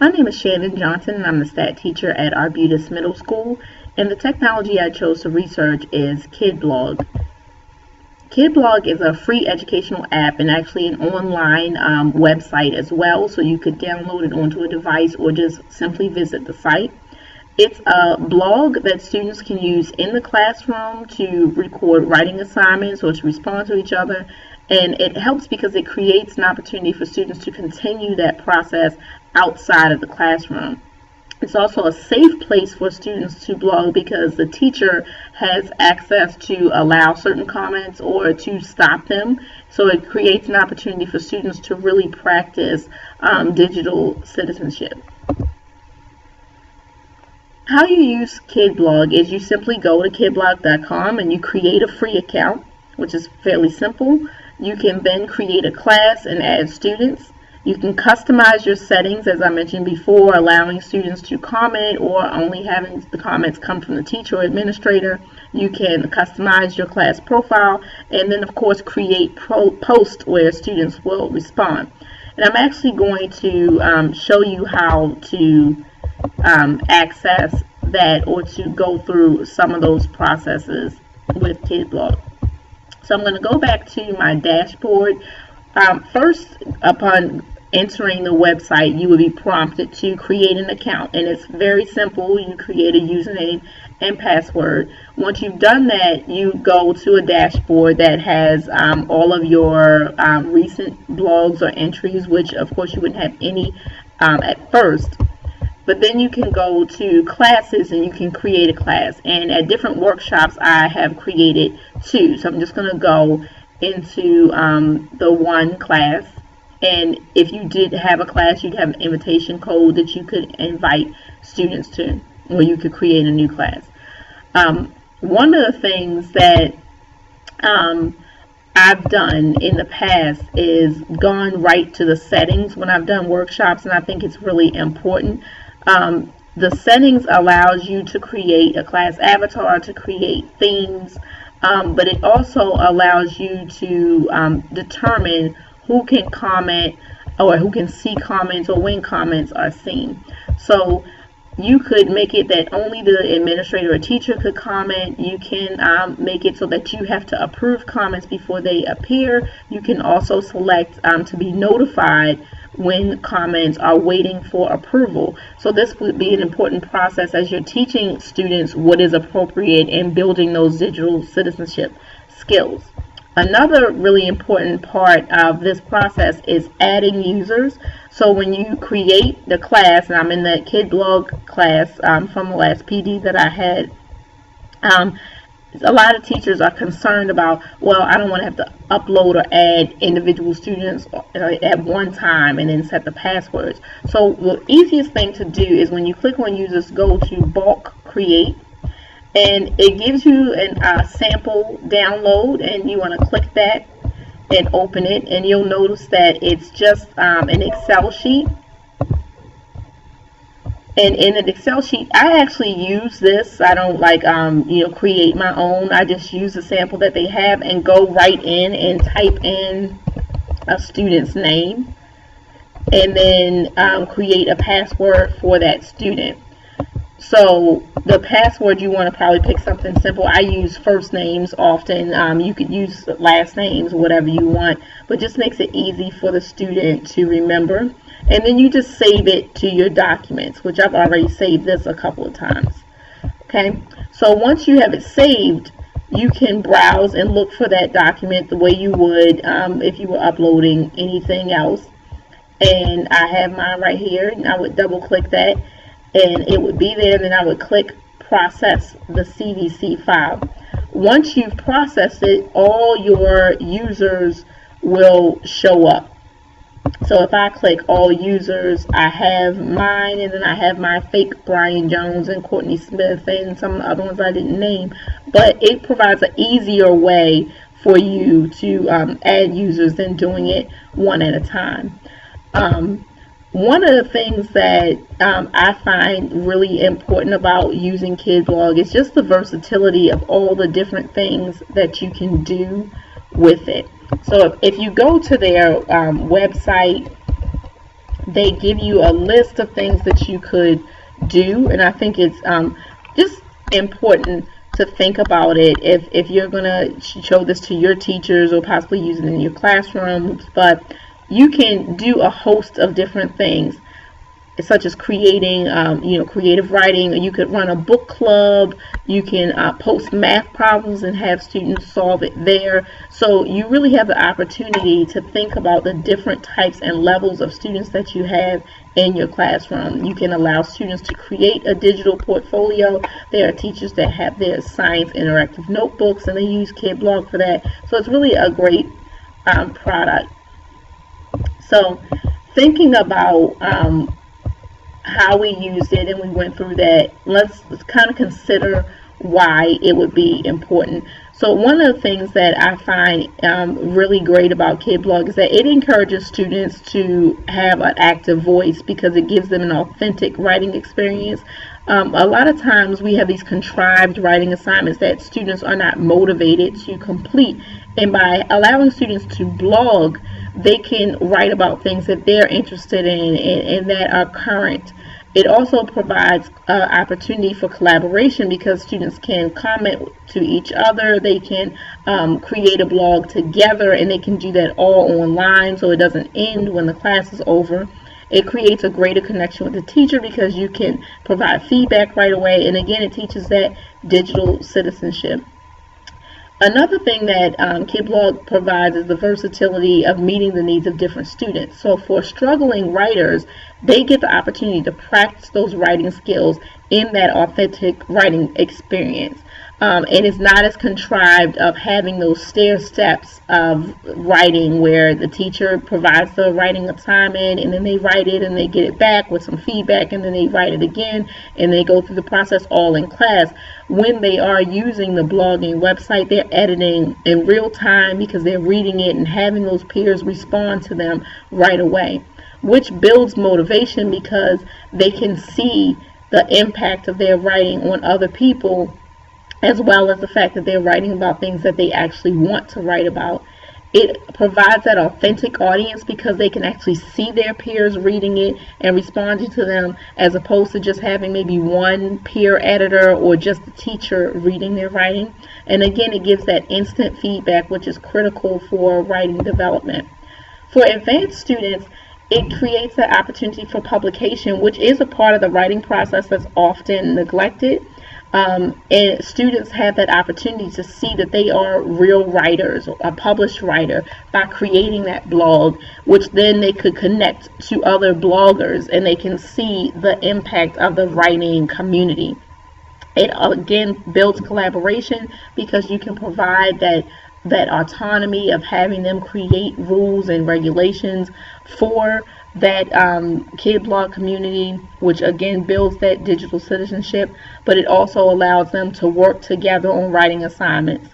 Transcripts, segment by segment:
My name is Shannon Johnson, and I'm the stat teacher at Arbutus Middle School, and the technology I chose to research is Kidblog. Kidblog is a free educational app and actually an online website as well, so you could download it onto a device or just simply visit the site. It's a blog that students can use in the classroom to record writing assignments or to respond to each other, and it helps because it creates an opportunity for students to continue that process outside of the classroom. It's also a safe place for students to blog because the teacher has access to allow certain comments or to stop them. So it creates an opportunity for students to really practice digital citizenship. How you use Kidblog is you simply go to kidblog.com and you create a free account, which is fairly simple. You can then create a class and add students. You can customize your settings, as I mentioned before, allowing students to comment or only having the comments come from the teacher or administrator. You can customize your class profile and then, of course, create posts where students will respond. And I'm actually going to show you how to access that or to go through some of those processes with Kidblog. So I'm going to go back to my dashboard. First, upon entering the website, you will be prompted to create an account, and it's very simple. You create a username and password. Once you've done that, you go to a dashboard that has all of your recent blogs or entries, which of course you wouldn't have any at first. But then you can go to classes and you can create a class, and at different workshops I have created two. So I'm just going to go into the one class. And if you did have a class, you'd have an invitation code that you could invite students to, or you could create a new class. One of the things that I've done in the past is gone right to the settings when I've done workshops, and I think it's really important. The settings allows you to create a class avatar, to create themes, but it also allows you to determine who can comment or who can see comments or when comments are seen. So you could make it that only the administrator or teacher could comment. You can make it so that you have to approve comments before they appear. You can also select to be notified when comments are waiting for approval. So this would be an important process as you're teaching students what is appropriate in building those digital citizenship skills. Another really important part of this process is adding users. So when you create the class, and I'm in the Kidblog class from the last PD that I had, a lot of teachers are concerned about, well, I don't want to have to upload or add individual students at one time and then set the passwords. So the easiest thing to do is when you click on users, go to bulk create. And it gives you a sample download, and you want to click that and open it, and you'll notice that it's just an Excel sheet. And in an Excel sheet, I actually use this. I don't create my own. I just use the sample that they have and go right in and type in a student's name and then create a password for that student. So the password, you want to probably pick something simple. I use first names often. You could use last names, whatever you want, but just makes it easy for the student to remember. And then you just save it to your documents, which I've already saved this a couple of times. Okay, so once you have it saved, you can browse and look for that document the way you would if you were uploading anything else. And I have mine right here, and I would double click that, and it would be there. Then I would click process the CVC file. Once you've processed it, all your users will show up. So if I click all users, I have mine, and then I have my fake Brian Jones and Courtney Smith and some of the other ones I didn't name. But it provides an easier way for you to add users than doing it one at a time. One of the things that I find really important about using Kidblog is just the versatility of all the different things that you can do with it. So if you go to their website They give you a list of things that you could do, and I think it's just important to think about it if you're going to show this to your teachers or possibly use it in your classrooms. But you can do a host of different things, such as creating, creative writing. You could run a book club. You can post math problems and have students solve it there. So you really have the opportunity to think about the different types and levels of students that you have in your classroom. You can allow students to create a digital portfolio. There are teachers that have their science interactive notebooks, and they use Kidblog for that. So it's really a great product. So thinking about how we used it, and we went through that, let's kind of consider why it would be important. So one of the things that I find really great about Kidblog is that it encourages students to have an active voice because it gives them an authentic writing experience. A lot of times we have these contrived writing assignments that students are not motivated to complete, and by allowing students to blog, they can write about things that they're interested in and that are current. It also provides opportunity for collaboration because students can comment to each other. They can create a blog together, and they can do that all online, so it doesn't end when the class is over. It creates a greater connection with the teacher because you can provide feedback right away, and again, it teaches that digital citizenship. Another thing that Kidblog provides is the versatility of meeting the needs of different students. So for struggling writers, they get the opportunity to practice those writing skills in that authentic writing experience. And it's not as contrived of having those stair steps of writing where the teacher provides the writing assignment and then they write it and they get it back with some feedback and then they write it again and they go through the process all in class. When they are using the blogging website, they're editing in real time because they're reading it and having those peers respond to them right away, which builds motivation because they can see the impact of their writing on other people, as well as the fact that they're writing about things that they actually want to write about. It provides that authentic audience because they can actually see their peers reading it and responding to them, as opposed to just having maybe one peer editor or just the teacher reading their writing. And again, it gives that instant feedback, which is critical for writing development. For advanced students, it creates the opportunity for publication, which is a part of the writing process that's often neglected. And students have that opportunity to see that they are real writers, or a published writer, by creating that blog, which then they could connect to other bloggers and they can see the impact of the writing community. It again builds collaboration because you can provide that autonomy of having them create rules and regulations for that Kidblog community, which again builds that digital citizenship, but it also allows them to work together on writing assignments.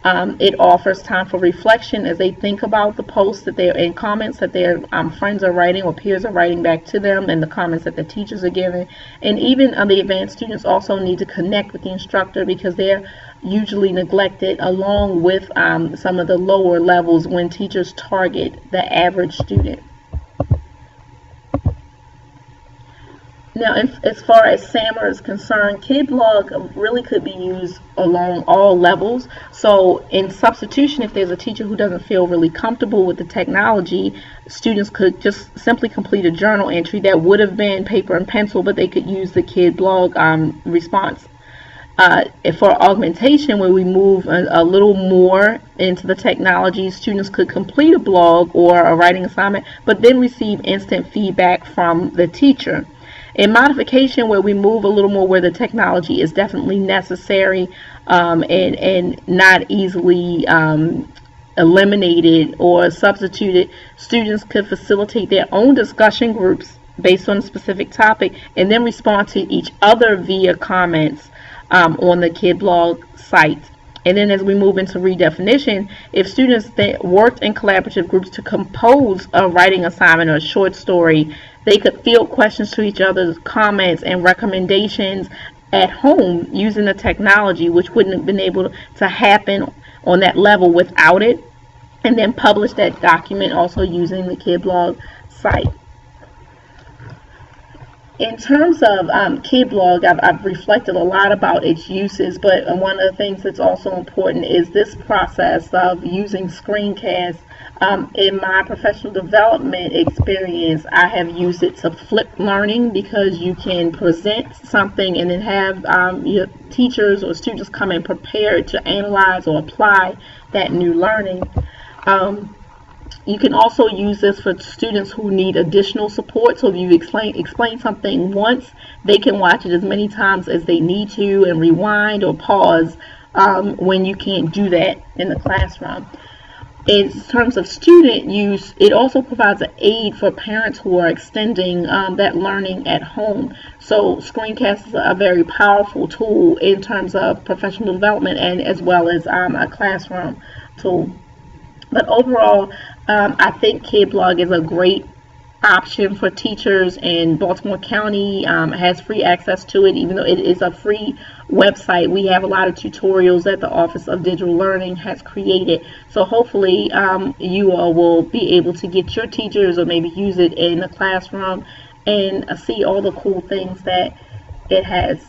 It offers time for reflection as they think about the posts that they're in, comments that their friends are writing or peers are writing back to them, and the comments that the teachers are giving. And even the advanced students also need to connect with the instructor because they're usually neglected along with some of the lower levels when teachers target the average student. Now, as far as SAMR is concerned, Kidblog really could be used along all levels. So in substitution, if there's a teacher who doesn't feel really comfortable with the technology, students could just simply complete a journal entry that would have been paper and pencil, but they could use the Kidblog response. For augmentation, where we move a little more into the technology, students could complete a blog or a writing assignment, but then receive instant feedback from the teacher. In modification, where we move a little more where the technology is definitely necessary and not easily eliminated or substituted, students could facilitate their own discussion groups based on a specific topic and then respond to each other via comments on the Kidblog site. And then as we move into redefinition, if students that worked in collaborative groups to compose a writing assignment or a short story, they could field questions to each other's comments and recommendations at home using the technology, which wouldn't have been able to happen on that level without it, and then publish that document also using the Kidblog site. In terms of Kidblog, I've reflected a lot about its uses, but one of the things that's also important is this process of using Screencast. In my professional development experience, I have used it to flip learning, because you can present something and then have your teachers or students come in prepared to analyze or apply that new learning. You can also use this for students who need additional support. So if you explain something once, they can watch it as many times as they need to and rewind or pause when you can't do that in the classroom. In terms of student use, it also provides an aid for parents who are extending that learning at home. So Screencast is a very powerful tool in terms of professional development, and as well as a classroom tool. But overall, I think Kidblog is a great option for teachers, and Baltimore County has free access to it. Even though it is a free website, we have a lot of tutorials that the Office of Digital Learning has created. So hopefully you all will be able to get your teachers, or maybe use it in the classroom, and see all the cool things that it has.